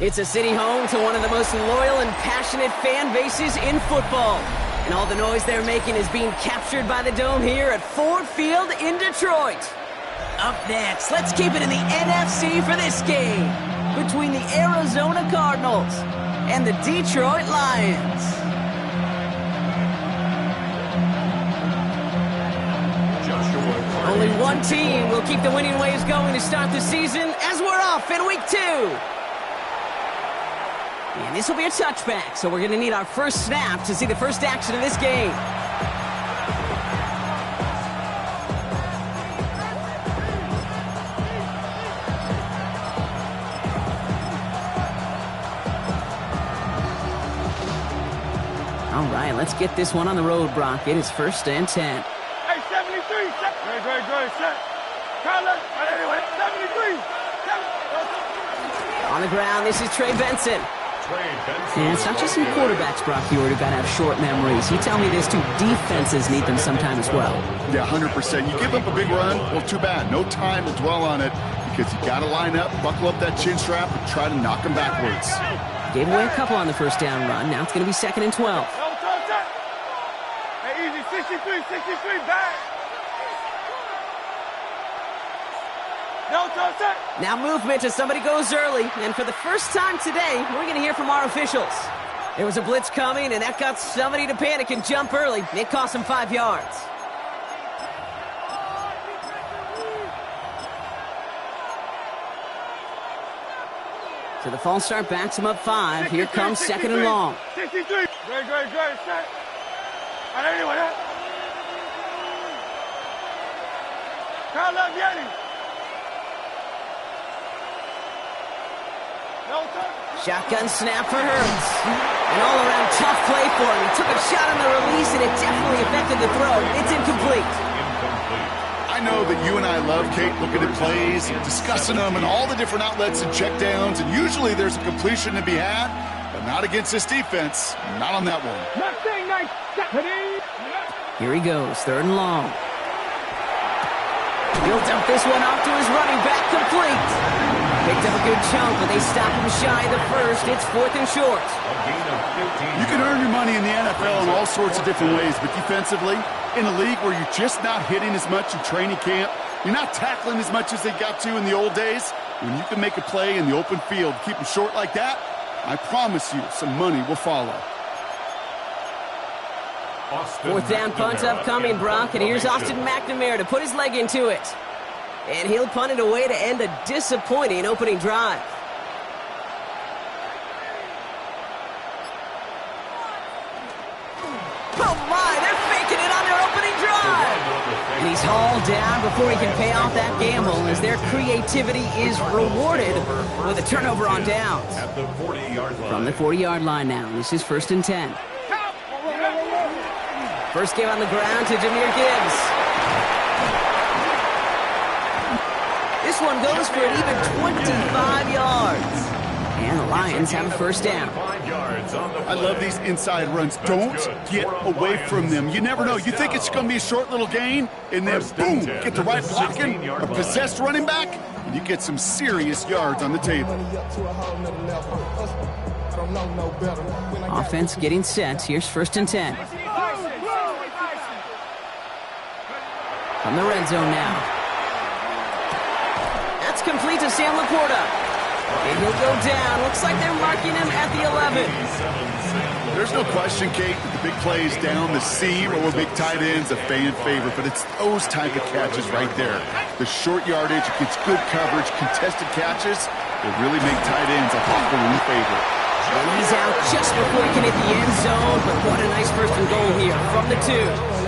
It's a city home to one of the most loyal and passionate fan bases in football. And all the noise they're making is being captured by the Dome here at Ford Field in Detroit. Up next, let's keep it in the NFC for this game between the Arizona Cardinals and the Detroit Lions. Only one team will keep the winning waves going to start the season as we're off in week 2. And this will be a touchback, so we're going to need our first snap to see the first action of this game. All right, let's get this one on the road, Brock. It is 1st and 10. Hey, 73, set. Good, set. Tyler, anyway, 73. On the ground, this is Trey Benson. And it's not just some quarterbacks, Brock Hewitt, who got to have short memories. You tell me this too, defenses need them sometime as well. Yeah, 100%. You give up a big run, well, too bad. No time to dwell on it because you got to line up, buckle up that chin strap, and try to knock them backwards. Gave away a couple on the first down run. Now it's going to be 2nd and 12. Hey, easy, 63, back. Now movement as somebody goes early. And for the first time today, we're going to hear from our officials. There was a blitz coming, and that got somebody to panic and jump early. It cost them 5 yards. So the false start backs him up 5. Here comes 2nd and long. 63. Great, set. And anyway, Kyle love Yeti. Shotgun snap for Hurts. An all-around tough play for him. He took a shot on the release, and it definitely affected the throw. It's incomplete. I know that you and I love, Kate, looking at plays, discussing them, and all the different outlets and checkdowns, and usually there's a completion to be had, but not against this defense. Not on that one. Here he goes, 3rd and long. He'll dump this one off to his running back, complete. Picked up a good chunk, but they stop him shy of the first. It's 4th and short. You can earn your money in the NFL in all sorts of different ways, but defensively, in a league where you're just not hitting as much in training camp, you're not tackling as much as they got to in the old days, when you can make a play in the open field, keep them short like that, I promise you some money will follow. 4th down punt upcoming, Brock, and here's Austin McNamara to put his leg into it. And he'll punt it away to end a disappointing opening drive. Oh my, they're faking it on their opening drive. And he's hauled down before he can pay off that gamble as their creativity is rewarded with a turnover on downs. From the 40-yard line now, this is 1st and 10. First game on the ground to Jahmyr Gibbs. This one goes for an even 25 yards. And the Lions have a 1st down. I love these inside runs. Don't get away from them. You never know. You think it's going to be a short little gain, and then boom, get the right blocking, a possessed running back, and you get some serious yards on the table. Offense getting set. Here's 1st and 10. From the red zone now. That's complete to Sam Laporta. And he'll go down. Looks like they're marking him at the 11. There's no question, Kate, that the big plays down the seam or big tight ends a fan favorite, but it's those type of catches right there. The short yardage, gets good coverage, contested catches, that really make tight ends a hot balloon favorite. And he's out just before he can hit the end zone, but what a nice 1st and goal here from the 2.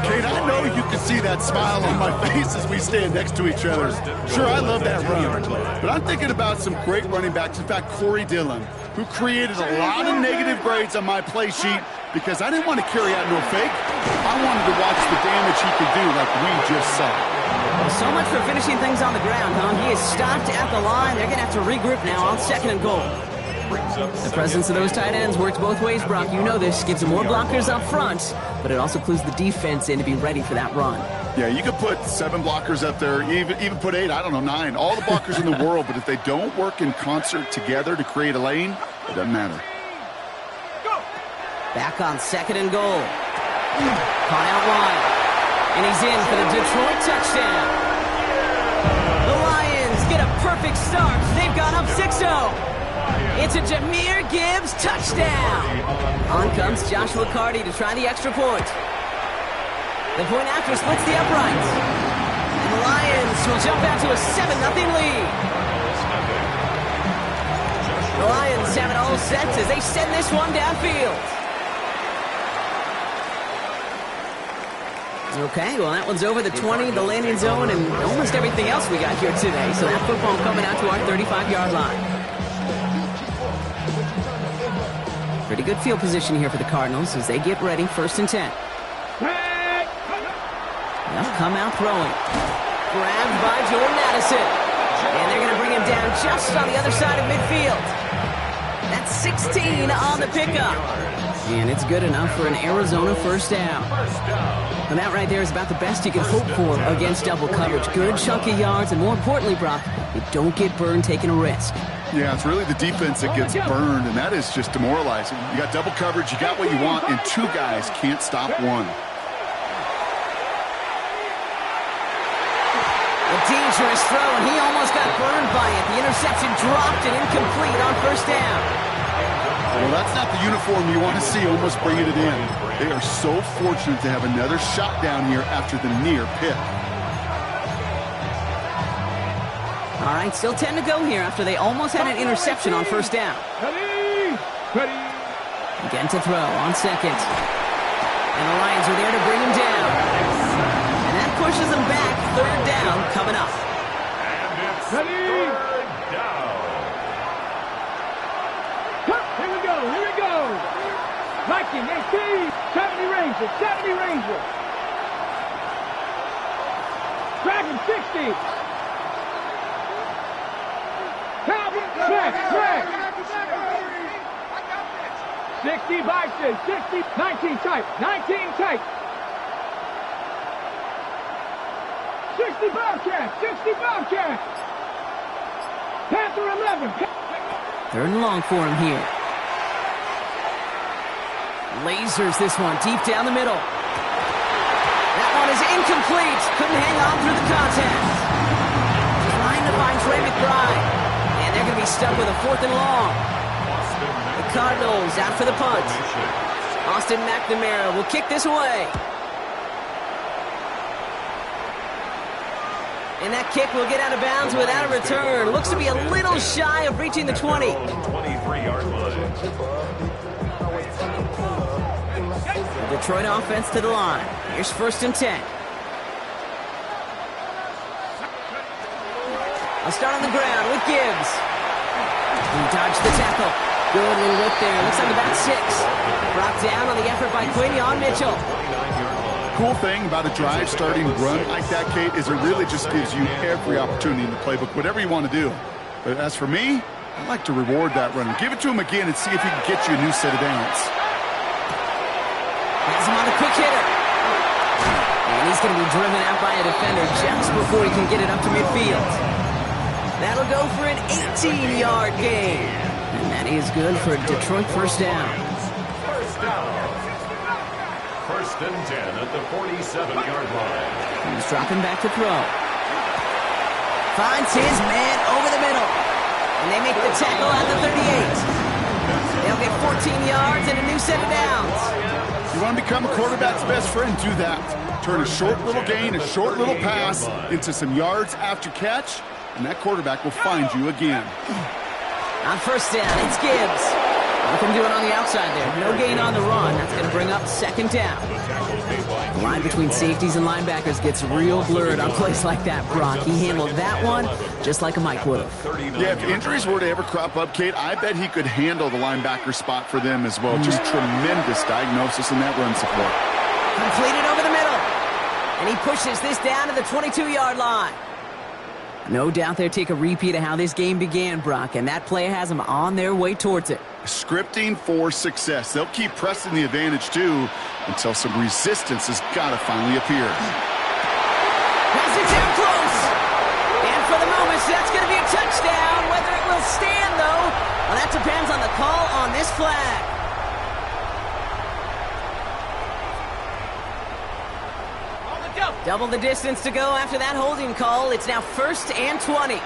Kate, I know you can see that smile on my face as we stand next to each other. Sure, I love that run, but I'm thinking about some great running backs. In fact, Corey Dillon, who created a lot of negative grades on my play sheet because I didn't want to carry out no fake. I wanted to watch the damage he could do like we just saw. Well, so much for finishing things on the ground, huh? He is stopped at the line. They're going to have to regroup now on 2nd and goal. The presence of those tight ends works both ways, Brock. You know this. Gives them more blockers up front, but it also clues the defense in to be ready for that run. Yeah, you could put 7 blockers up there, even put 8, I don't know, 9. All the blockers in the world, but if they don't work in concert together to create a lane, it doesn't matter. Back on 2nd and goal. Caught out wide. And he's in for the Detroit touchdown. The Lions get a perfect start. They've gone up 6-0. It's a Jahmyr Gibbs touchdown. On comes Joshua Carty to try the extra point. The point after splits the uprights. And the Lions will jump out to a 7-0 lead. The Lions have it all set as they send this one downfield. Okay, well, that one's over the 20, the landing zone, and almost everything else we got here today. So that football coming out to our 35-yard line. Pretty good field position here for the Cardinals as they get ready, 1st and 10. They'll come out throwing. Grabbed by Jordan Addison. And they're going to bring him down just on the other side of midfield. That's 16 on the pickup. And it's good enough for an Arizona 1st down. And that right there is about the best you can hope for against double coverage. Good chunky yards, and more importantly, Brock, you don't get burned taking a risk. Yeah, it's really the defense that gets burned, and that is just demoralizing. You got double coverage, you got what you want, and 2 guys can't stop one. A dangerous throw, and he almost got burned by it. The interception dropped and incomplete on 1st down. Well, that's not the uniform you want to see almost bringing it in. They are so fortunate to have another shot down here after the near pick. All right, still 10 to go here after they almost had an interception on 1st down. Again to throw on 2nd. And the Lions are there to bring him down. And that pushes them back. 3rd down coming up. And it's 3rd down. Here we go, here we go. Viking, 18, 70 Rangers, 70 Rangers. Dragon, 60. Calvin, Craig. 60 Bison, 60, 19 tight, 19 tight. 60 Bobcats, 60 Bobcats. Panther 11. 3rd and long for him here. Lasers this one deep down the middle. That one is incomplete. Couldn't hang on through the contact. Trying to find Trey McBride. And they're going to be stuck with a 4th and long. The Cardinals out for the punt. Austin McNamara will kick this away. And that kick will get out of bounds without a return. Looks to be a little shy of reaching the 20. 23-yard line. The Detroit offense to the line. Here's 1st and 10. I'll start on the ground with Gibbs. He dodged the tackle. Good little whip there. Looks like about 6. Brought down on the effort by Quinion Mitchell. Cool thing about a drive starting run like that, Kate, is it really just gives you every opportunity in the playbook, whatever you want to do. But as for me, I like to reward that runner. Give it to him again and see if he can get you a new set of downs. Has him on a quick hitter. And he's going to be driven out by a defender just before he can get it up to midfield. That'll go for an 18-yard gain. And that is good for a Detroit 1st down. 1st down. 1st and 10 at the 47-yard line. He's dropping back to throw. Finds his man over the middle. And they make the tackle at the 38. They'll get 14 yards and a new set of downs. You want to become a quarterback's best friend, do that. Turn a short little gain, a short little pass into some yards after catch, and that quarterback will find you again. On 1st down, it's Gibbs. Nothing doing on the outside there. No gain on the run. That's going to bring up 2nd down. The line between safeties and linebackers gets real blurred on plays like that, Brock. He handled that one just like a Mike would have. Yeah, if injuries were to ever crop up, Kate, I bet he could handle the linebacker spot for them as well. Just tremendous diagnosis in that run support. Completed over the middle. And he pushes this down to the 22-yard line. No doubt they'll take a repeat of how this game began, Brock, and that play has them on their way towards it. Scripting for success. They'll keep pressing the advantage, too, until some resistance has got to finally appear. It's out close. And for the moment, that's going to be a touchdown. Whether it will stand, though, well, that depends on the call on this flag. Double the distance to go after that holding call. It's now 1st and 20.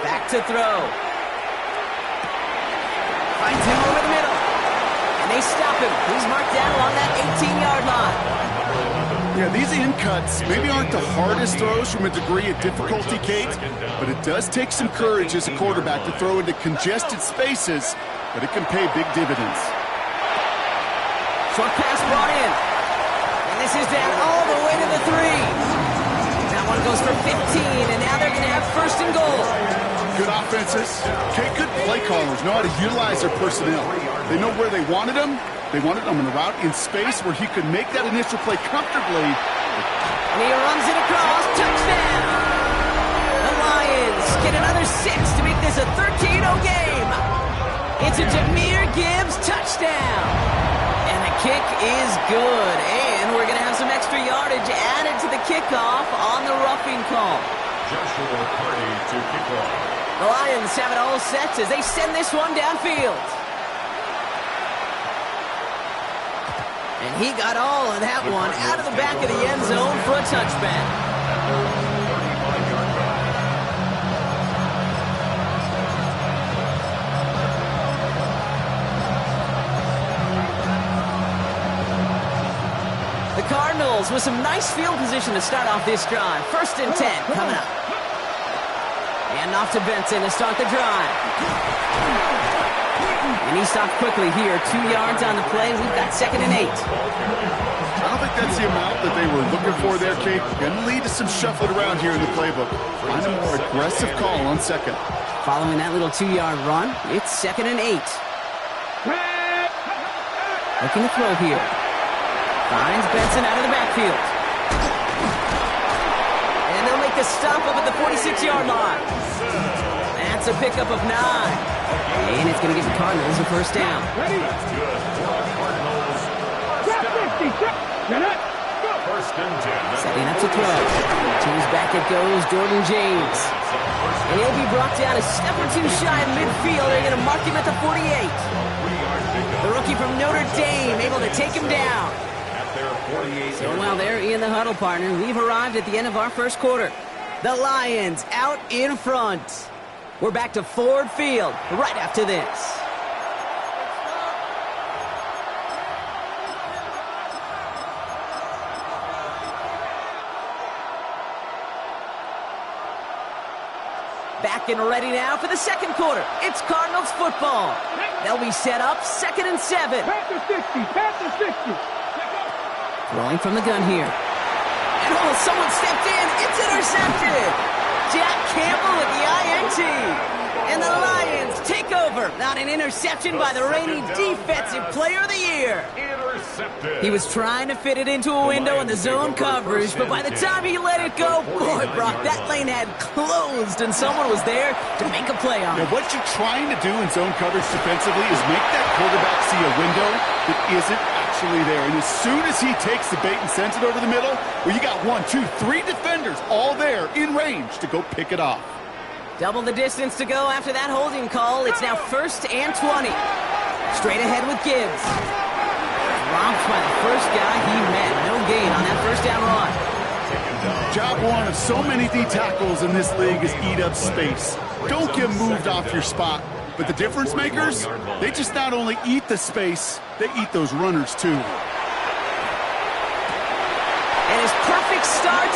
Back to throw. Finds him over the middle. And they stop him. He's marked down along that 18-yard line. Yeah, these in cuts maybe aren't the hardest throws from a degree of difficulty, Kate, but it does take some courage as a quarterback to throw into congested spaces, but it can pay big dividends. Short pass brought in. And this is down all the way to the 3. That one goes for 15, and now they're going to have 1st and goal. Good offenses. Kate, good play callers know how to utilize their personnel. They know where they wanted them. They wanted him in a route in space where he could make that initial play comfortably. And he runs it across. Touchdown! The Lions get another 6 to make this a 13-0 game. It's a Jahmyr Gibbs touchdown. And the kick is good. And we're going to have some extra yardage added to the kickoff on the roughing call. Joshua Party to kick off. The Lions have it all set as they send this one downfield. And he got all of that one out of the back of the end zone for a touchback. The Cardinals with some nice field position to start off this drive. 1st and 10 coming up. And off to Benson to start the drive. And he stopped quickly here. 2 yards on the play. We've got 2nd and 8. I don't think that's the amount that they were looking for there, Kate. Going to lead to some shuffling around here in the playbook. Find a more aggressive call on 2nd. Following that little 2-yard run, it's 2nd and 8. Looking to throw here. Finds Benson out of the backfield. And they'll make the stop up at the 46-yard line. That's a pickup of 9. And it's going to give the Cardinals a 1st down. Setting up to throw. Teams back it goes, Jordan James. And he'll be brought down a step or 2 shy of midfield. They're going to mark him at the 48. The rookie from Notre Dame able to take him down. So while they're in the huddle, partner, we've arrived at the end of our 1st quarter. The Lions out in front. We're back to Ford Field right after this. Back and ready now for the 2nd quarter. It's Cardinals football. They'll be set up 2nd and 7. Panther 60, Panther 60. Throwing from the gun here. And oh, someone stepped in. It's intercepted. Jack Campbell with the INT. And the Lions take over. Not an interception by the reigning Defensive Player of the Year. Intercepted. He was trying to fit it into a window in the zone coverage, but by the time he let it go, boy, Brock, that lane had closed, and someone was there to make a play on it. Now, what you're trying to do in zone coverage defensively is make that quarterback see a window that isn't actually there. And as soon as he takes the bait and sends it over the middle, well, you got 1, 2, 3 defenders all there in range to go pick it off. Double the distance to go after that holding call. It's now 1st and 20. Straight ahead with Gibbs. Romped by the first guy he met. No gain on that 1st down run. Job one of so many D tackles in this league is eat up space. Don't get moved off your spot. But the difference makers, they just not only eat the space, they eat those runners too. And his perfect start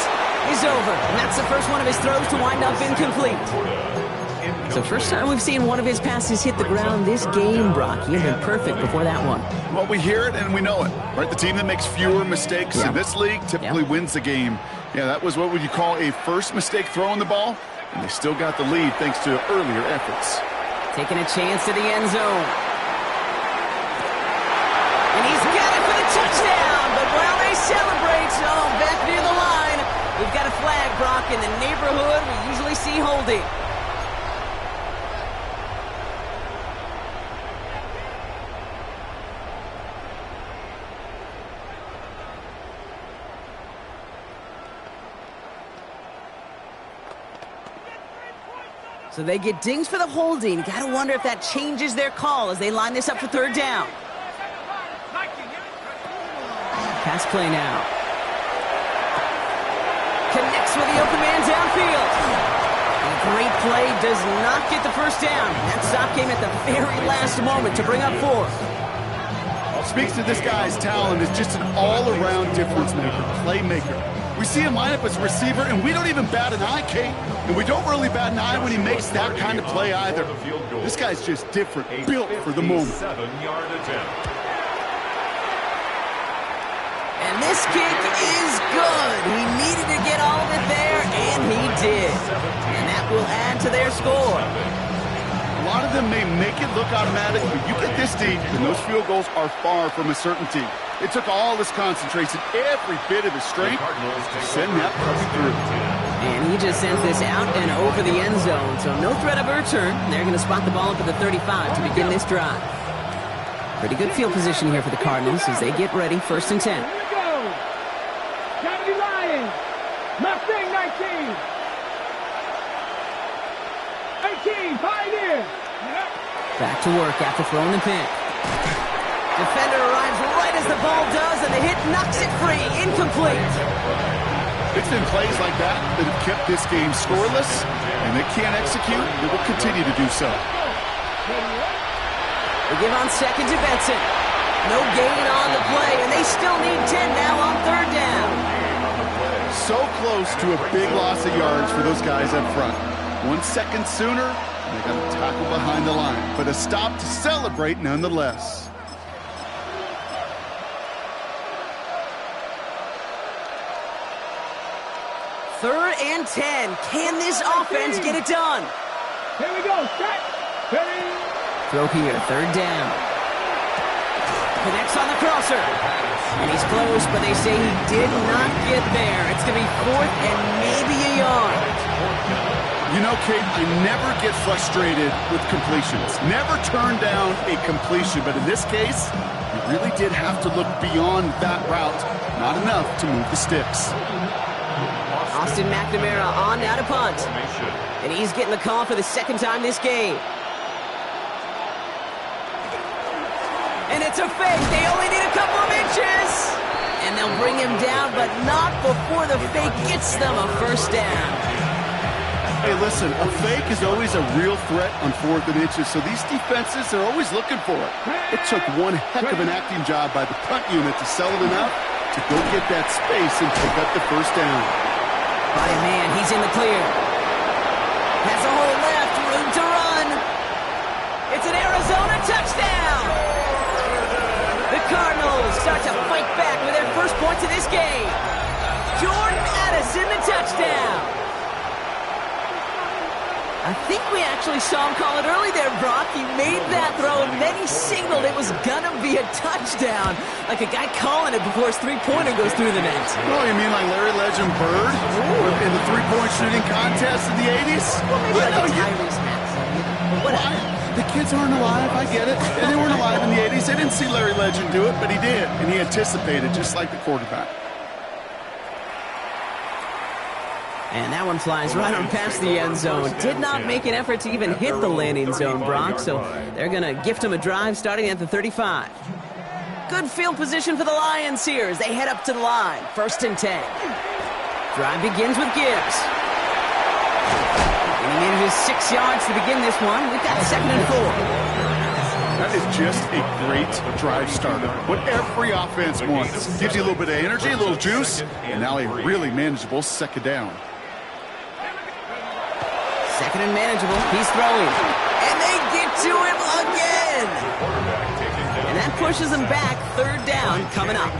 is over. And that's the first one of his throws to wind up incomplete. So first time we've seen one of his passes hit the ground this game, Brock. He had been perfect before that one. Well, we hear it and we know it, right? The team that makes fewer mistakes in this league typically wins the game. Yeah, that was what would you call a first mistake throwing the ball, and they still got the lead thanks to earlier efforts. Taking a chance to the end zone. And he's got it for the touchdown, but while they celebrate, back near the line, we've got a flag, Brock, in the neighborhood we usually see holding. So they get dinged for the holding. Got to wonder if that changes their call as they line this up for third down. Pass play now. Connects with the open man downfield. A great play does not get the first down. That stop came at the very last moment to bring up fourth. Speaks to this guy's talent as just an all-around difference maker, playmaker. We see him line up as a receiver, and we don't even bat an eye, Kate. And we don't really bat an eye when he makes that kind of play either. This guy's just different, built for the moment. 7-yard attempt. And this kick is good. He needed to get all of it there, and he did. And that will add to their score. A lot of them may make it look automatic, but you get this deep, and those field goals are far from a certainty. It took all his concentration, every bit of his strength, to send that puck through. And he just sends this out and over the end zone, so no threat of a return. They're going to spot the ball up at the 35 to begin this drive. Pretty good field position here for the Cardinals as they get ready, 1st and 10. Here we go. County Lions. Mustang 19. 18, Pioneer. Back to work after throwing the pick. Defender arrives right as the ball does, and the hit knocks it free. Incomplete. It's been plays like that that have kept this game scoreless, and they can't execute. They will continue to do so. They give on second to Benson. No gain on the play, and they still need 10 now on third down. So close to a big loss of yards for those guys up front. 1 second sooner, and they got a tackle behind the line. But a stop to celebrate nonetheless. Third and 10. Can this offense get it done? Here we go. Set. Ready. Throw here, third down. Connects on the crosser. And he's close, but they say he did not get there. It's going to be 4th and maybe a yard. You know, Kate, I never get frustrated with completions. Never turn down a completion, but in this case, you really did have to look beyond that route. Not enough to move the sticks. Austin McNamara on now to punt. And he's getting the call for the second time this game. And it's a fake. They only need a couple of inches. And they'll bring him down, but not before the fake gets them a first down. Hey, listen, a fake is always a real threat on 4th and inches, so these defenses are always looking for it. It took one heck of an acting job by the punt unit to sell it enough to go get that space and pick up the first down. Body man, he's in the clear. Has a hole left, room to run. It's an Arizona touchdown. The Cardinals start to fight back with their first points of this game. Jordan Addison, the touchdown. I think we actually saw him call it early there, Brock. He made that throw, and then he signaled it was going to be a touchdown. Like a guy calling it before his three-pointer goes through the net. Oh, you mean like Larry Legend Bird in the three-point shooting contest in the 80s? Well, maybe like a Tyrese Maxey. Whatever. The kids aren't alive, I get it. And they weren't alive in the 80s. They didn't see Larry Legend do it, but he did. And he anticipated, just like the quarterback. And that one flies right on past the end zone. Did not make an effort to even hit the landing zone, Brock. So they're going to gift him a drive starting at the 35. Good field position for the Lions here as they head up to the line. 1st and 10. Drive begins with Gibbs. And he manages 6 yards to begin this one. We've got 2nd and 4. That is just a great drive starter. What every offense wants. Gives you a little bit of energy, a little juice, and now a really manageable 2nd down. 2nd and manageable. He's throwing. And they get to him again. And that pushes them back. 3rd down coming up.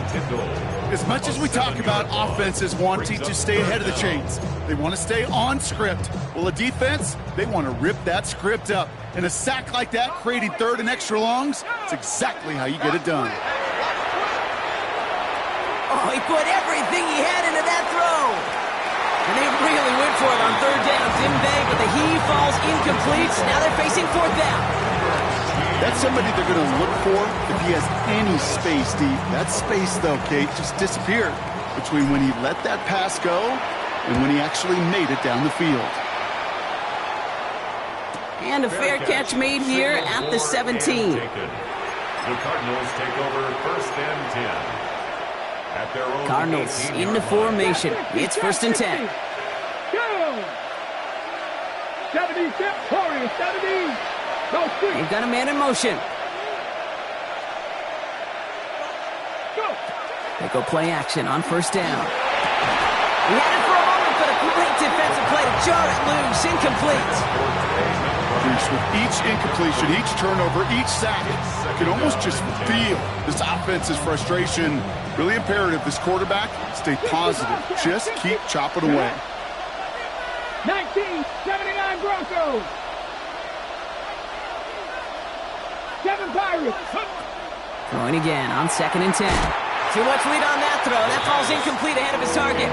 As much as we talk about offenses wanting to stay ahead of the chains, they want to stay on script. Well, a defense, they want to rip that script up. And a sack like that, creating 3rd and extra longs, it's exactly how you get it done. Oh, he put everything he had into that throw. And they really went for it on 3rd down, didn't they? But the heave falls incomplete. Now they're facing 4th down. That's somebody they're going to look for if he has any space deep. That space, though, Kate, just disappeared between when he let that pass go and when he actually made it down the field. And a fair catch made here at the 17. The Cardinals take over 1st and 10. At their own Cardinals 18-yard into line. formation. It's 1st and 10. Go! 70, 40, 70. Go, shoot. They've got a man in motion. Go. They go play action on 1st down. He had it for a moment, but a great defensive play to jar it loose. Incomplete. With each incompletion, each turnover, each sack, you can almost just feel this offense's frustration. Really imperative, this quarterback, stay positive. Just keep chopping away. 1979 Broncos. 7 Pirates. Throwing again on 2nd and 10. Too much lead on that throw. That falls incomplete ahead of his target.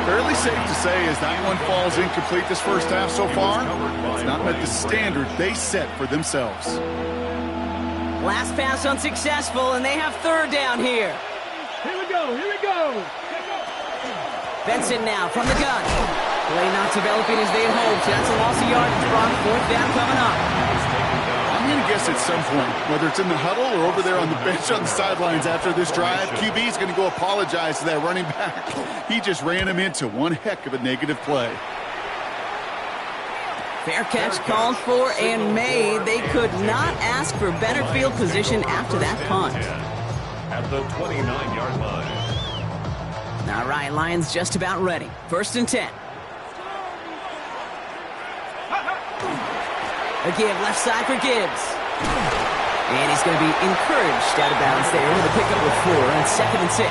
Fairly safe to say as that one falls incomplete this first half so far, it's not met the standard they set for themselves. Last pass unsuccessful, and they have 3rd down here. Here we go. Here we go. Benson now from the gun. Play not developing as they had hoped. That's a loss of yardage. Brock 4th down coming up. I'm going to guess at some point, whether it's in the huddle or over there on the bench on the sidelines after this drive, QB is going to go apologize to that running back. He just ran him into one heck of a negative play. Fair catch called for and made. They could not ask for better field position after that punt. At the 29-yard line. All right, Lions just about ready. 1st and 10. A give left side for Gibbs. And he's going to be encouraged out of bounds there with a pickup with 4 on 2nd and 6.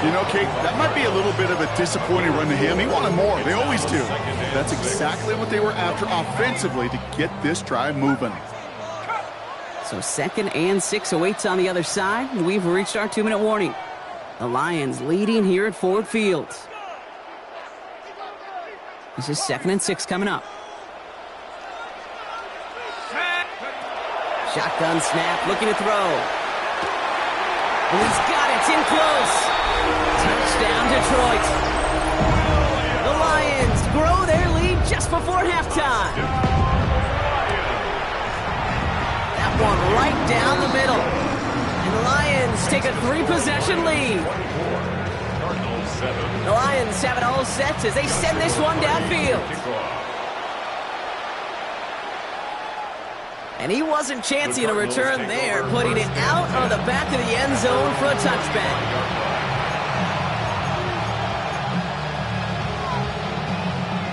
You know, Kate, that might be a little bit of a disappointing run to him. He wanted more. They always do. That's exactly what they were after offensively to get this drive moving. So 2nd and 6 awaits on the other side. We've reached our 2-minute warning. The Lions leading here at Ford Field. This is 2nd and 6 coming up. Shotgun snap, looking to throw. And he's got it, it's in close. Touchdown, Detroit. The Lions grow their lead just before halftime. That one right down the middle. And the Lions take a 3-possession lead. The Lions have it all set as they send this one downfield. And he wasn't chancing a return there, putting it out of the back of the end zone for a touchback.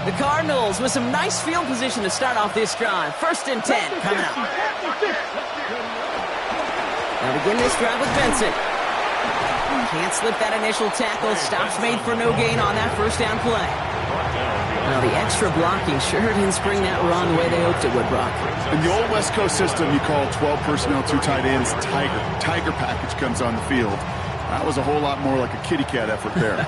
The Cardinals with some nice field position to start off this drive. 1st and 10 coming up. They'll begin this drive with Benson. Can't slip that initial tackle. Stops made for no gain on that 1st down play. Now, the extra blocking sure didn't spring that run the way they hoped it would, Brock. In the old West Coast system, you call 12 personnel, 2 tight ends, Tiger. Tiger package comes on the field. That was a whole lot more like a kitty cat effort there.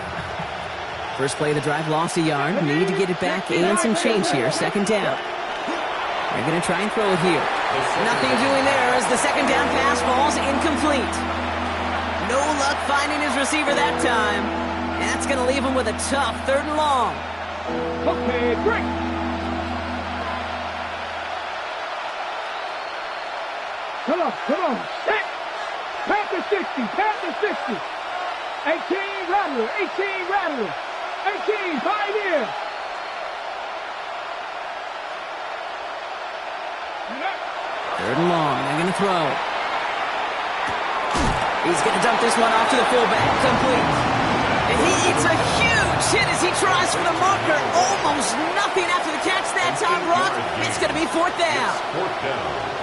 First play of the drive, lost a yard. Need to get it back and some change here. 2nd down. They're going to try and throw it here. Nothing doing there as the 2nd down pass falls incomplete. No luck finding his receiver that time. That's going to leave him with a tough 3rd and long. Okay, break. Come on. Set. Pass the 60. 18 Rattler. 18 pioneer. Third and long. They're going to throw. He's going to dump this one off to the fullback. Complete. And he eats a huge hit as he tries for the marker. Almost nothing after the catch that time, Rock. It's going to be 4th down.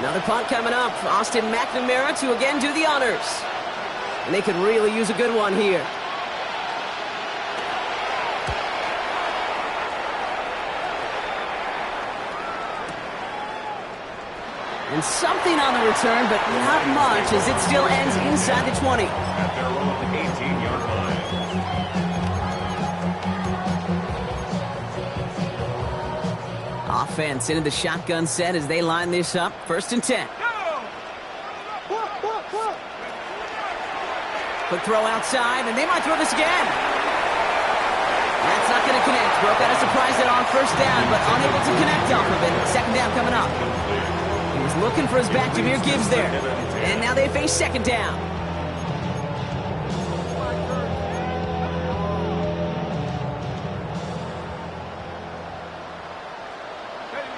Another punt coming up. Austin McNamara to again do the honors. And they could really use a good one here. And something on the return, but not much as it still ends inside the 20. At their own 18-yard line. Offense into the shotgun set as they line this up. 1st and 10. Quick throw outside, and they might throw this again. That's not going to connect. Broke out a surprise hit on first down, but unable to connect off of it. Second down coming up. He was looking for his back, Jahmyr Gibbs there. And now they face second down.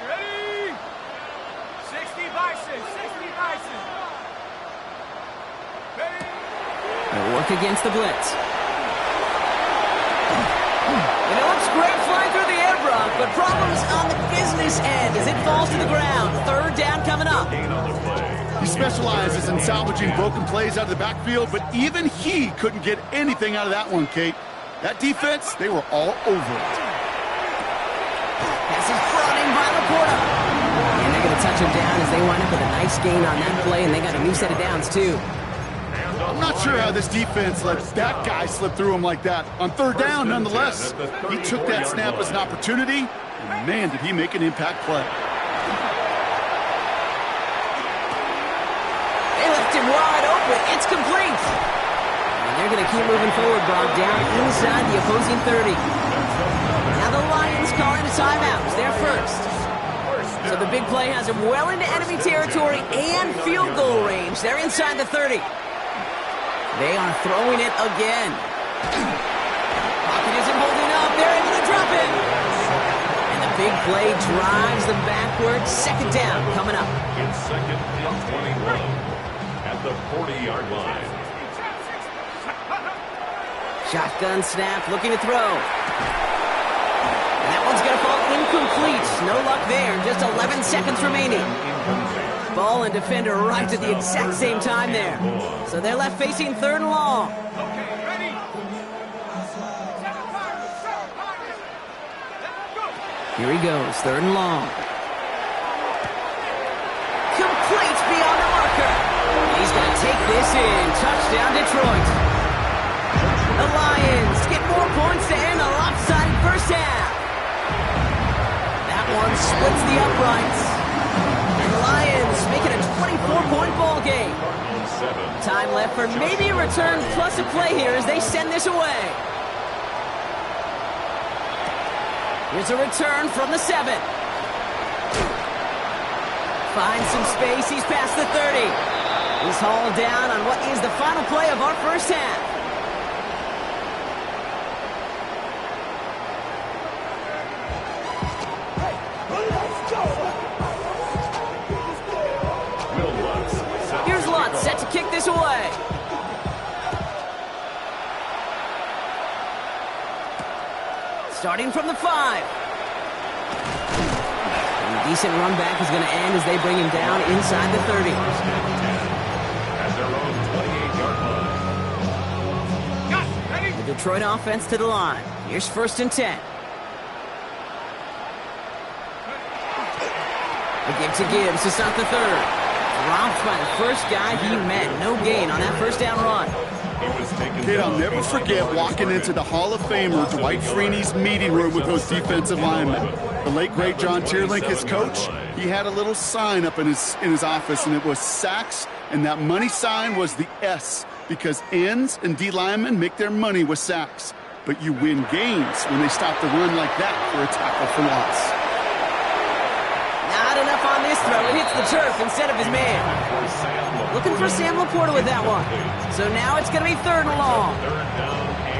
Ready? 60 Bison, 60 Bison. Ready? They'll work against the blitz. And it looks great flying through the air, Brock, but problems on the business end as it falls to the ground. Third down coming up. He specializes in salvaging broken plays out of the backfield, but even he couldn't get anything out of that one, Kate. That defense, they were all over it. Pass is brought in by Laporta. And they're going to touch him down as they wind up with a nice gain on that play, and they got a new set of downs, too. I'm not sure how this defense let that guy slip through him like that. On third down, nonetheless, he took that snap as an opportunity, and man, did he make an impact play. They left him wide open. It's complete. And they're going to keep moving forward, Brock, down inside the opposing 30. Now the Lions calling a timeout. They're first. So the big play has him well into enemy territory and field goal range. They're inside the 30. They are throwing it again. Pocket isn't holding up. They're able to drop it. And the big play drives them backwards. Second down coming up. It's second and 21 at the 40-yard line. Shotgun snap, looking to throw. And that one's going to fall incomplete. No luck there. Just 11 seconds remaining. Ball and defender right at the exact same time there. So they're left facing third and long. Here he goes, third and long. Complete beyond the marker. He's going to take this in. Touchdown, Detroit. The Lions get more points to end a lopsided first half. That one splits the uprights. And the Lions make it a 24-point ball game. Time left for maybe a return plus a play here as they send this away. Here's a return from the 7. Finds some space. He's past the 30. He's hauled down on what is the final play of our first half. Here's Lutz set to kick this away. Starting from the 5. And a decent run back is going to end as they bring him down inside the 30. At their own 28-yard line. The Detroit offense to the line. Here's first and 10. The give to Gibbs to start the third. Dropped by the first guy he met. No gain on that first down run. Kid, I'll never forget walking into the Hall of Famer Dwight Freeney's meeting room with those defensive linemen. The late, great John Tierlink, his coach, he had a little sign up in his office, and it was sacks, and that money sign was the S, because ends and D linemen make their money with sacks. But you win games when they stop the run like that for a tackle for loss. Not enough on this throw. It hits the turf instead of his man. Looking for Sam Laporta with that one. So now it's going to be third and long.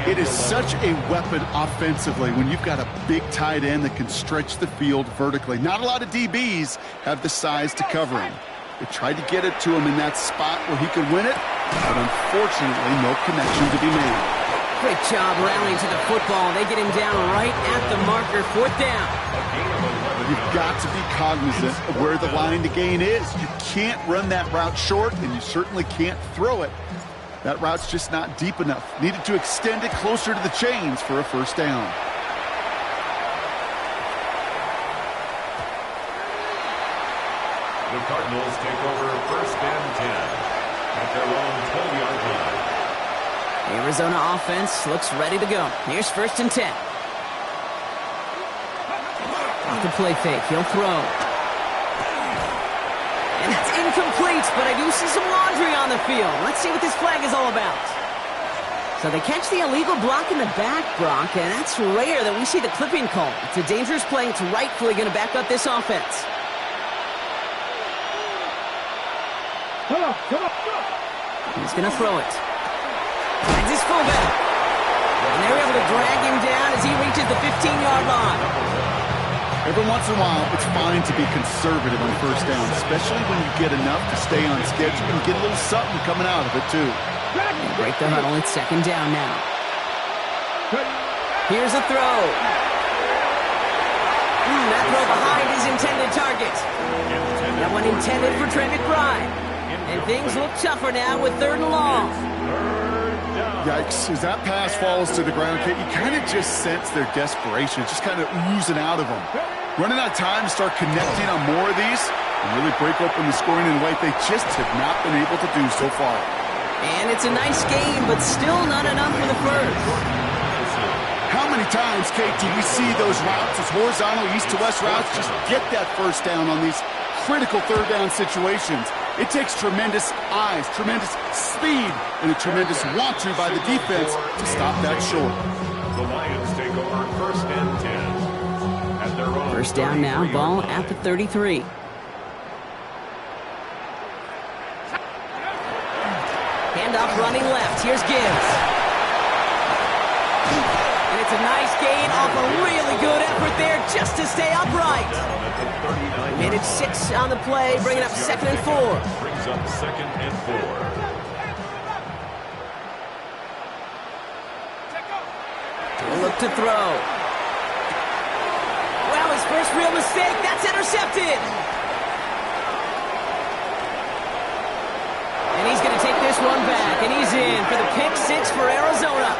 It is such a weapon offensively when you've got a big tight end that can stretch the field vertically. Not a lot of DBs have the size to cover him. They tried to get it to him in that spot where he could win it, but unfortunately no connection to be made. Great job rallying to the football. They get him down right at the marker. Fourth down. You've got to be cognizant of where the line to gain is. You can't run that route short, and you certainly can't throw it. That route's just not deep enough. Needed to extend it closer to the chains for a first down. The Cardinals take over first and 10 at their own 12-yard line. The Arizona offense looks ready to go. Here's first and 10. Off the play fake, he'll throw. And that's incomplete, but I do see some laundry on the field. Let's see what this flag is all about. So they catch the illegal block in the back, Brock, and that's rare that we see the clipping call. It's a dangerous play, and it's rightfully going to back up this offense. Come on. He's going to throw it. Finds his fullback. And they're able to drag him down as he reaches the 15-yard line. Every once in a while, it's fine to be conservative on first down, especially when you get enough to stay on schedule and get a little something coming out of it, too. And break the huddle. It's second down now. Here's a throw. That throw behind his intended target. That one intended for Trey McBride. And things look tougher now with 3rd and long. Yikes. As that pass falls to the ground, Kate, you kind of just sense their desperation. It's just kind of oozing out of them. Running out of time to start connecting on more of these and really break open the scoring in a way they just have not been able to do so far. And it's a nice game, but still not enough for the first. How many times, Kate, do we see those routes, those horizontal east-to-west routes, just get that first down on these critical 3rd down situations? It takes tremendous eyes, tremendous speed, and a tremendous want-to by the defense to stop that short. The Lions take over 1st and 10. At their own First down now, ball at the 33. Handoff running left. Here's Gibbs. And it's a nice gain off a really good effort there just to stay upright. Made it 6 on the play, bringing up 2nd and 4. Brings up 2nd and 4. He'll look to throw. Wow, his first real mistake. That's intercepted. And he's going to take this one back, and he's in for the pick 6 for Arizona.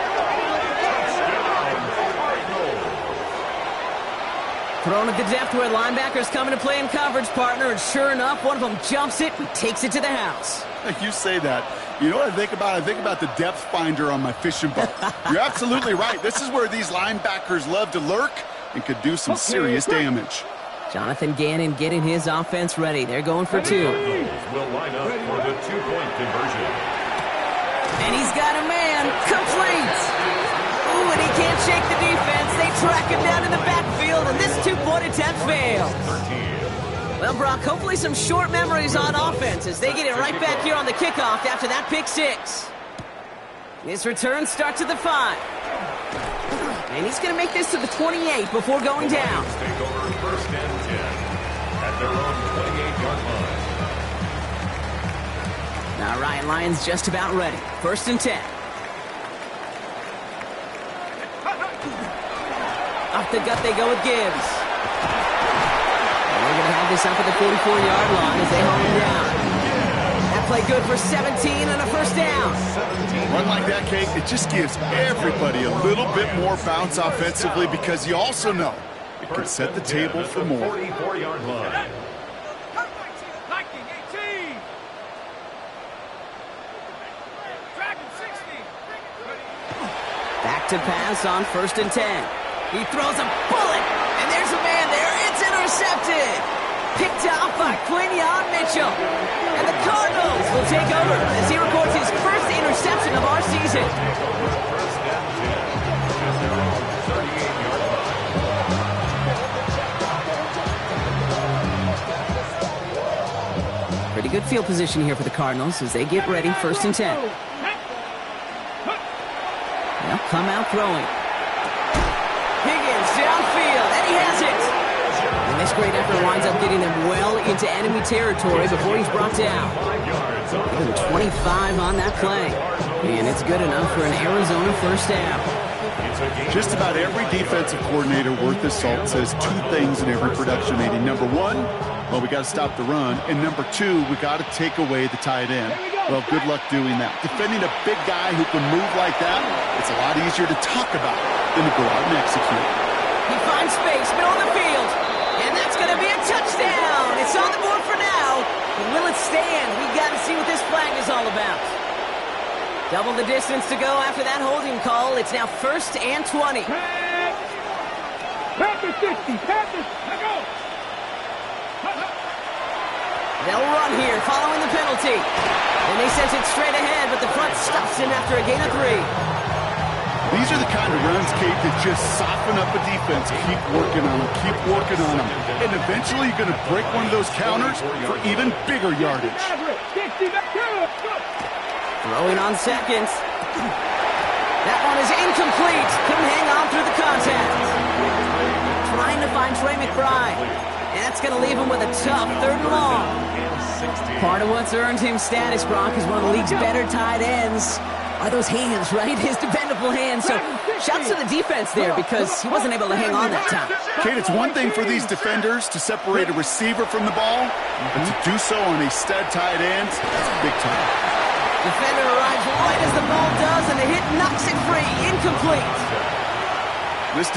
Thrown at the depth where linebackers coming to play in coverage, partner, and sure enough, one of them jumps it and takes it to the house. You say that. You know what I think about? I think about the depth finder on my fishing boat. You're absolutely right. This is where these linebackers love to lurk and could do some serious damage. Jonathan Gannon getting his offense ready. They're going for 2. Will line up for the 2-point conversion. And he's got a man. Complete. Ooh, and he can't shake the defense. They track him down in the backfield, and this 2-point attempt fails. Well, Brock, hopefully some short memories on offense as they get it right back here on the kickoff after that pick 6. His return starts at the 5. And he's going to make this to the 28 before going down. Take over 1st and 10 at their own 28-yard line. All right, Lions just about ready. 1st and 10. Off the gut they go with Gibbs. And they're going to have this up at the 44-yard line as they hold him down. That play good for 17 and a 1st down. Run like that, Kate, it just gives everybody a little bit more bounce offensively because you also know it can set the table for more. 44-yard line. Back to pass on 1st and 10. He throws a bullet, and there's a man there. It's intercepted. Picked off by Quinyon Mitchell. And the Cardinals will take over as he records his first interception of our season. Pretty good field position here for the Cardinals as they get ready. 1st and 10. They'll come out throwing. Higgins downfield, and he has it. And this great effort winds up getting them well into enemy territory before he's brought down. Give him 25 on that play. And it's good enough for an Arizona 1st down. Just about every defensive coordinator worth his salt says 2 things in every production meeting. Number 1, well, we got to stop the run. And number 2, we got to take away the tight end. Well, good luck doing that. Defending a big guy who can move like that, it's a lot easier to talk about than to go out and execute. He finds space, middle of the field, and that's going to be a touchdown. It's on the board for now. But will it stand? We got to see what this flag is all about. Double the distance to go after that holding call. It's now 1st and 20. Panthers 60. Panthers, let go. They'll run here following the penalty. And they sent it straight ahead, but the front stops him after a gain of 3. These are the kind of runs, Kate, that just soften up a defense. Keep working on them. Keep working on them. And eventually you're going to break one of those counters for even bigger yardage. Throwing on seconds. That one is incomplete. Couldn't hang on through the contact. Trying to find Trey McBride. And that's going to leave him with a tough 3rd and long. Part of what's earned him status, Brock, is one of the league's better tight ends. Are those hands, right? His dependable hands. So shouts to the defense there because he wasn't able to hang on that time. Kate, it's one thing for these defenders to separate a receiver from the ball, but to do so on a stud tight end, that's big time. Defender arrives right as the ball does, and the hit knocks it free. Incomplete. This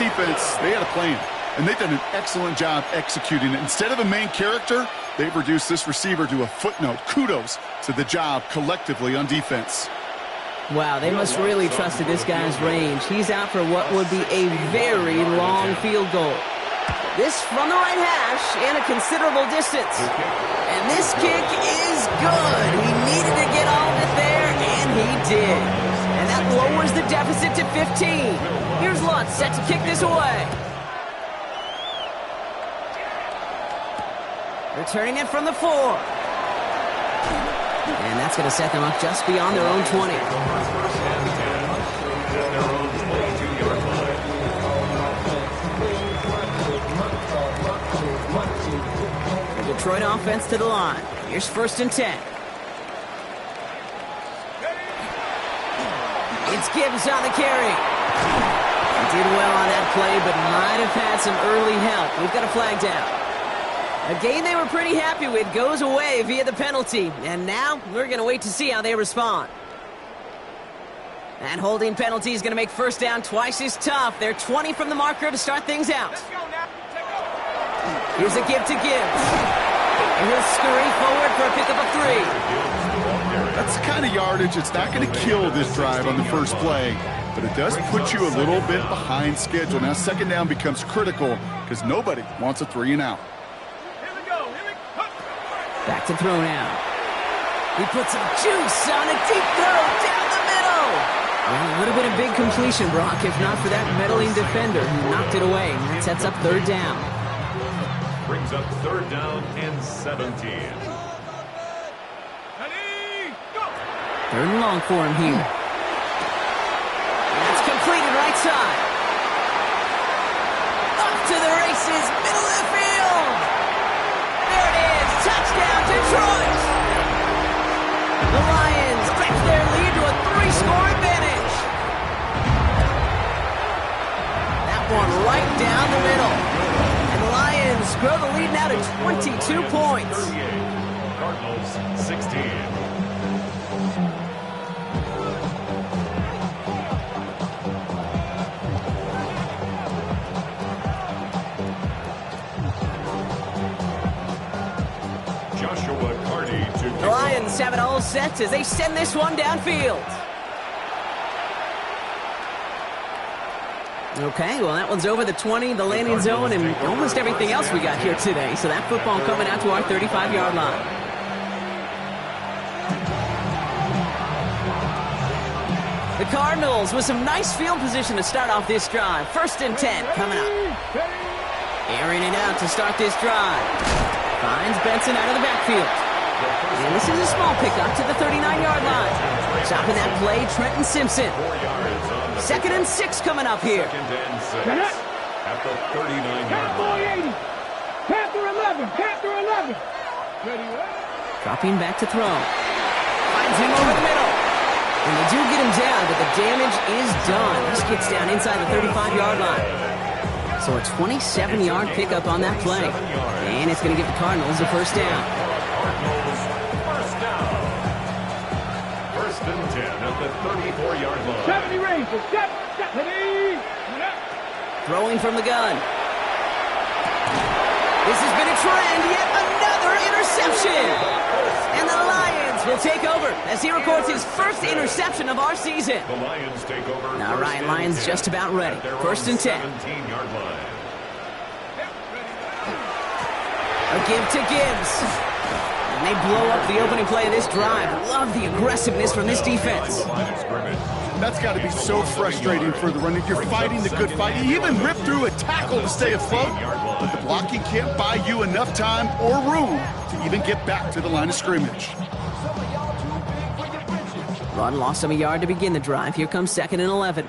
defense, they had a plan, and they've done an excellent job executing it. Instead of a main character, they've reduced this receiver to a footnote. Kudos to the job collectively on defense. Wow, they must really trusted this guy's range. He's out for what would be a very long field goal. This from the right hash and a considerable distance. And this kick is good. He needed to get all of it there, and he did. And that lowers the deficit to 15. Here's Lutz set to kick this away. Returning it from the 4. And that's going to set them up just beyond their own 20. The Detroit offense to the line. Here's 1st and 10. It's Gibbs on the carry. He did well on that play, but might have had some early help. We've got a flag down. A game they were pretty happy with goes away via the penalty. And now we're going to wait to see how they respond. That holding penalty is going to make 1st down twice as tough. They're 20 from the marker to start things out. Here's a give to Gibbs. And he'll scurry forward for a pickup of 3. That's the kind of yardage that's not going to kill this drive on the first play, but it does put you a little bit behind schedule. Now 2nd down becomes critical because nobody wants a 3 and out. Back to throw now. He puts some juice on a deep throw down the middle. Well, a little bit of big completion, Brock, if not for that meddling defender who knocked it away. And that sets up 3rd down. Brings up 3rd down and 17. 3rd and long for him here. And it's completed right side. Up to the races, middle of the field. There it is, touchdown Detroit. The Lions stretch their lead to a 3-score advantage. That one right down the middle. And the Lions grow the lead now to 22 points. 38. Cardinals 16. The Lions have it all set as they send this one downfield. Okay, well, that one's over the 20, the landing zone, and almost everything else we got here today. So that football coming out to our 35-yard line. The Cardinals with some nice field position to start off this drive. 1st and 10 coming up. Airing it out to start this drive. Finds Benson out of the backfield. And this is a small pickup to the 39-yard line. Stopping that play, Trenton Simpson. 2nd and 6 coming up here. 2nd and 6 at the 39-yard line. Panther 11, Panther 11. Dropping back to throw. Finds him over the middle. And they do get him down, but the damage is done. This gets down inside the 35-yard line. So a 27-yard pickup on that play. And it's going to give the Cardinals a 1st down. Cardinals 1st down. 1st and 10 at the 34-yard line. 70 range, 70. Throwing from the gun. This has been a trend, yet another interception. And the Lions will take over as he records his 1st interception of our season. The Lions take over. All right, Lions just about ready. 1st and 10. 17-yard line. A give to Gibbs. And they blow up the opening play of this drive. Love the aggressiveness from this defense. That's got to be so frustrating for the runner. You're fighting the good fight. You even rip through a tackle to stay afloat, but the blocking can't buy you enough time or room to even get back to the line of scrimmage. Run lost him a yard to begin the drive. Here comes 2nd and 11.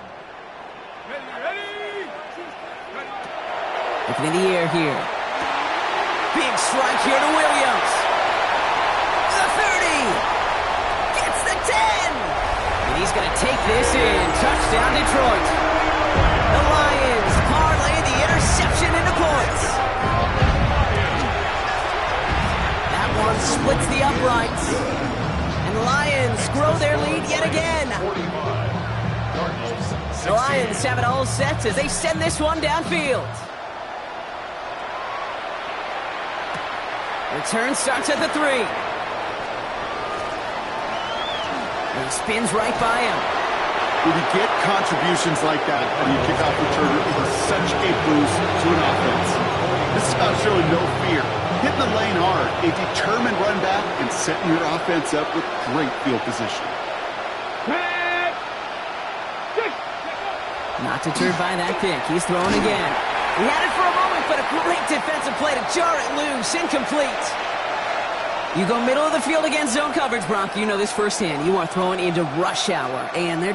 Looking in the air here. Big strike here to Williams. The 30. Gets the 10. And he's going to take this in. Touchdown, Detroit. The Lions parlay the interception into points. That one splits the uprights. And the Lions grow their lead yet again. The Lions have it all set as they send this one downfield. Return starts at the 3. And he spins right by him. When you get contributions like that and you kick off returner, it is such a boost to an offense. This is about showing no fear, hitting the lane hard, a determined run back, and setting your offense up with great field position. Not deterred by that pick. He's throwing again. He had it for a moment, but a great defensive play to jar it loose. Incomplete. You go middle of the field against zone coverage, Bronco. You know this firsthand. You are throwing into rush hour, and there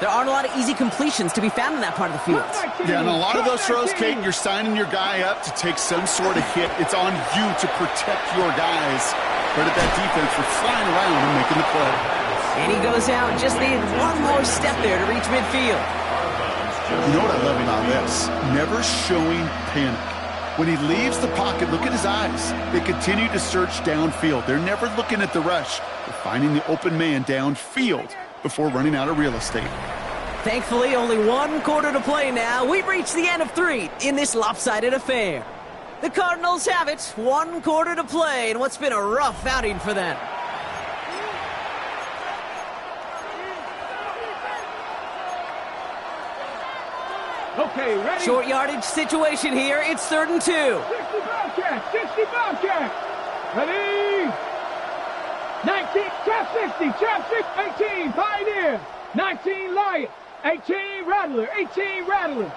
aren't a lot of easy completions to be found in that part of the field. Yeah, and a lot of those throws, Kate, you're signing your guy up to take some sort of hit. It's on you to protect your guys. Credit that defense for flying around and making the play. And he goes out. Just needed one more step there to reach midfield. You know what I love about this? Never showing panic. When he leaves the pocket, look at his eyes. They continue to search downfield. They're never looking at the rush. They're finding the open man downfield before running out of real estate. Thankfully, only 1 quarter to play now. We've reached the end of 3 in this lopsided affair. The Cardinals have it. 1 quarter to play in what's been a rough outing for them. Okay, ready? Short yardage situation here. It's 3rd and 2. 60 Bobcats, 60 Bobcats. Ready? 19, trap 60, trap 6, 18, Pioneer. 19, Lion. 18, Rattler, 18, Rattler.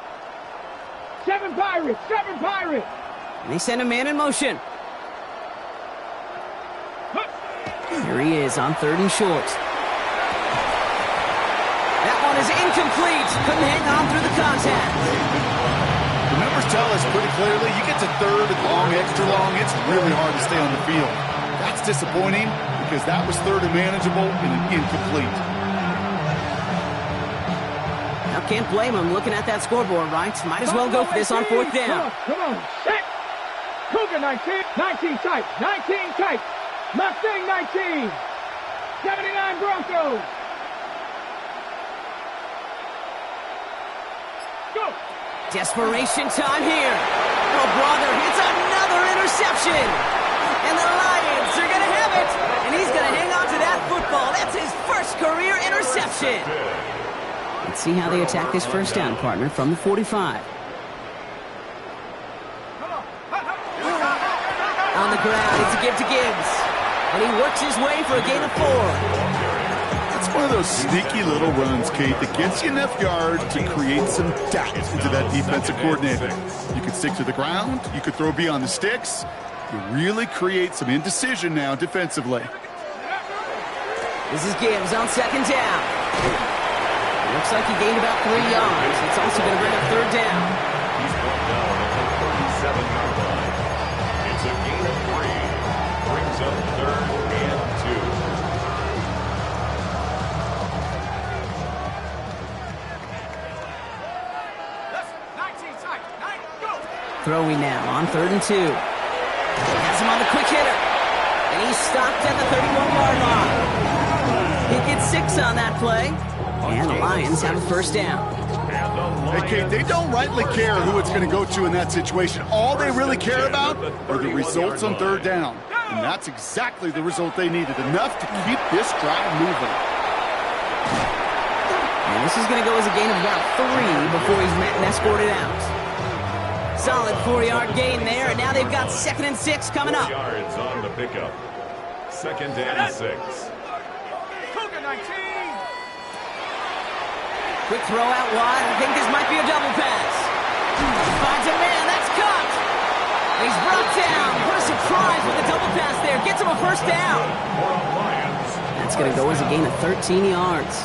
7 Pirates, 7 Pirates. And they send a man in motion. Here he is on 3rd and short. That one is incomplete. Couldn't hang on through the contact. The numbers tell us pretty clearly, you get to 3rd and long, extra long, it's really hard to stay on the field. That's disappointing because that was 3rd and manageable and an incomplete. Now can't blame him looking at that scoreboard, right? Might as well go for this on 4th down. Come on, set. Cougar 19, 19 tight, 19 tight. Mustang 19, 79 Broncos. Go. Desperation time here. Oh, brother, it's another interception. And the Lions are going to have it. And he's going to hang on to that football. That's his first career interception. Let's see how they attack this 1st down, partner, from the 45. On the ground, it's a give to Gibbs. And he works his way for a gain of 4. It's one of those sneaky little runs, Kate, that gets you enough yards to create some doubt into that defensive coordinator. You could stick to the ground. You could throw beyond the sticks. You really create some indecision now defensively. This is Gibbs on 2nd down. Looks like he gained about 3 yards. It's also going to bring up 3rd down. He's brought down at the 37-yard line. It's a gain of 3. Brings up 3rd and 2. Throwing now on 3rd and 2. Has him on the quick hitter. And he's stopped at the 31-yard line. He gets 6 on that play. And the Lions have a 1st down. Hey, Kate, they don't rightly care who it's going to go to in that situation. All they really care about are the results on 3rd down. And that's exactly the result they needed. Enough to keep this drive moving. And this is going to go as a gain of about 3 before he's met and escorted out. Solid 4-yard gain there, and now they've got 2nd and 6 coming up. 4 yards on the pickup. second and 6. Cougar 19. Quick throw out wide. I think this might be a double pass. Finds a man. That's caught. He's brought down. What a surprise with the double pass there. Gets him a first down. That's going to go as a gain of 13 yards.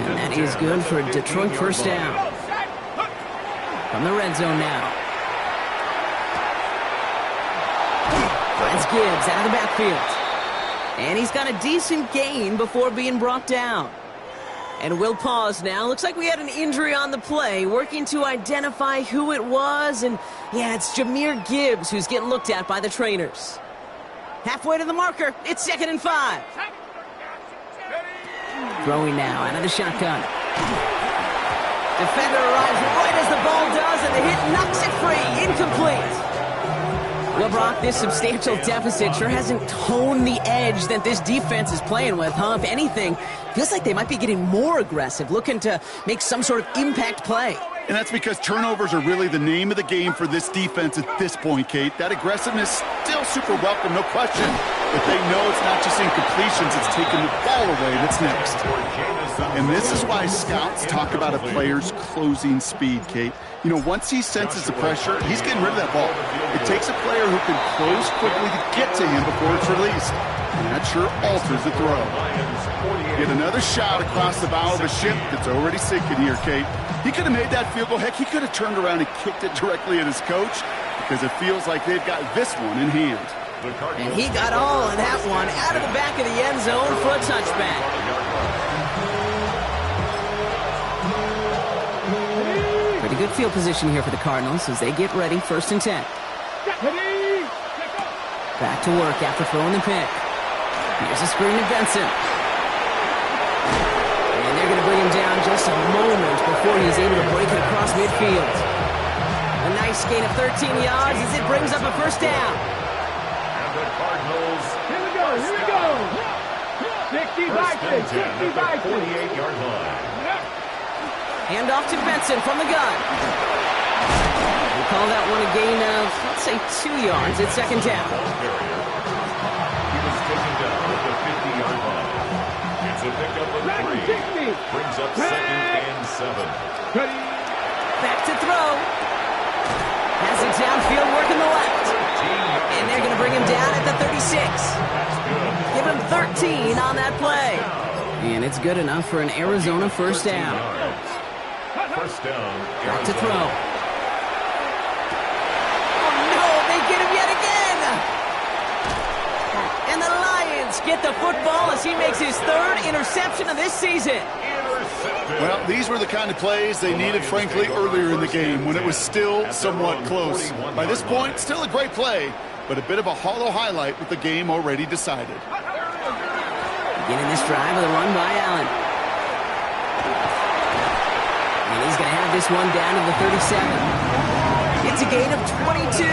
And that is good for a Detroit first down. From the red zone now. Finds Gibbs out of the backfield. And he's got a decent gain before being brought down. And we'll pause now. Looks like we had an injury on the play. Working to identify who it was. And yeah, it's Jahmyr Gibbs who's getting looked at by the trainers. Halfway to the marker. It's 2nd and 5. Throwing now out of the shotgun. Defender arrives right as the ball does, and the hit knocks it free. Incomplete. Well, Brock, this substantial deficit sure hasn't toned the edge that this defense is playing with, huh? If anything, feels like they might be getting more aggressive, looking to make some sort of impact play. And that's because turnovers are really the name of the game for this defense at this point, Kate. That aggressiveness still super welcome, no question. But they know it's not just incompletions, it's taking the ball away that's next. And this is why scouts talk about a player's closing speed, Kate. You know, once he senses the pressure, he's getting rid of that ball. It takes a player who can close quickly to get to him before it's released. And that sure alters the throw. Get another shot across the bow of a ship that's already sinking here, Kate. He could have made that field goal. Heck, he could have turned around and kicked it directly at his coach because it feels like they've got this one in hand. And he got all of that one out of the back of the end zone for a touchback. Pretty good field position here for the Cardinals as they get ready, 1st and 10. Back to work after throwing the pick. Here's a screen to Benson. And they're going to bring him down just a moment before he's able to break it across midfield. A nice gain of 13 yards as it brings up a first down. And the Cardinals. Here we go. 60 Vikings. 60 Vikings. 48-yard line. Hand off to Benson from the gun. We'll call that one a gain of, let's say, 2 yards at 2nd down. He was taken down at the 50-yard line. It's a pickup of 3. Brings up 2nd and 7. Back to throw. Has it downfield, working the left. And they're going to bring him down at the 36. Give him 13 on that play. And it's good enough for an Arizona first down. First down. Back to throw. Oh, no, they get him yet again. And the Lions get the football as he makes his 3rd interception of this season. Well, these were the kind of plays they needed, frankly, earlier in the game when it was still somewhat close. By this point, still a great play, but a bit of a hollow highlight with the game already decided. Beginning this drive with a run by Allen. And he's going to have this one down to the 37. It's a gain of 22.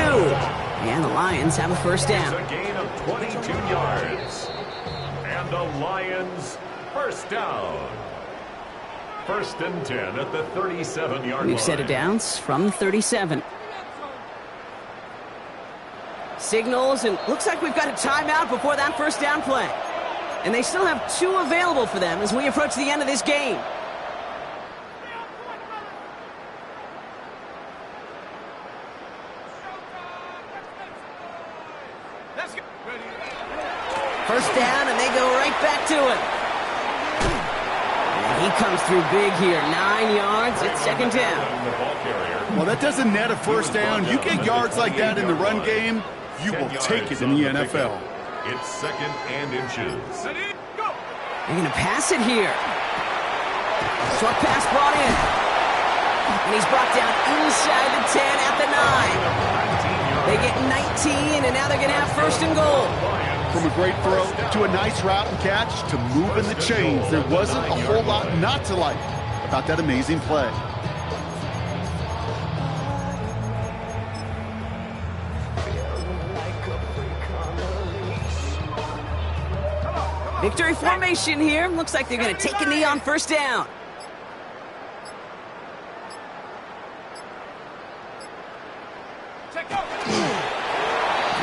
And the Lions have a first down. It's a gain of 22 yards. And the Lions first down. 1st and 10 at the 37-yard line. We've set it downs from 37. Signals, and looks like we've got a timeout before that first down play. And they still have 2 available for them as we approach the end of this game. First down, and they go right back to it. And he comes through big here. 9 yards at 2nd down. Well, that doesn't net a first down. You get yards like that in the run game, you will take it in the NFL. It's 2nd and inches. They're going to pass it here. Short pass brought in. And he's brought down inside the 10 at the 9. They get 19, and now they're going to have 1st and goal. From a great throw to a nice route and catch to moving the chains, there wasn't a whole lot not to like about that amazing play. Victory formation here. Looks like they're going to take a knee on first down.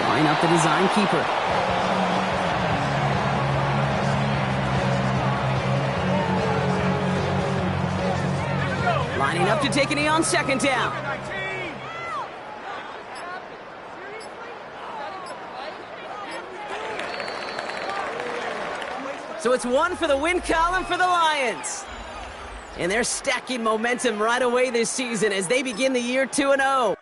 Line up the design keeper. Lining up to take a knee on second down. So it's one for the win column for the Lions. And they're stacking momentum right away this season as they begin the year 2-0.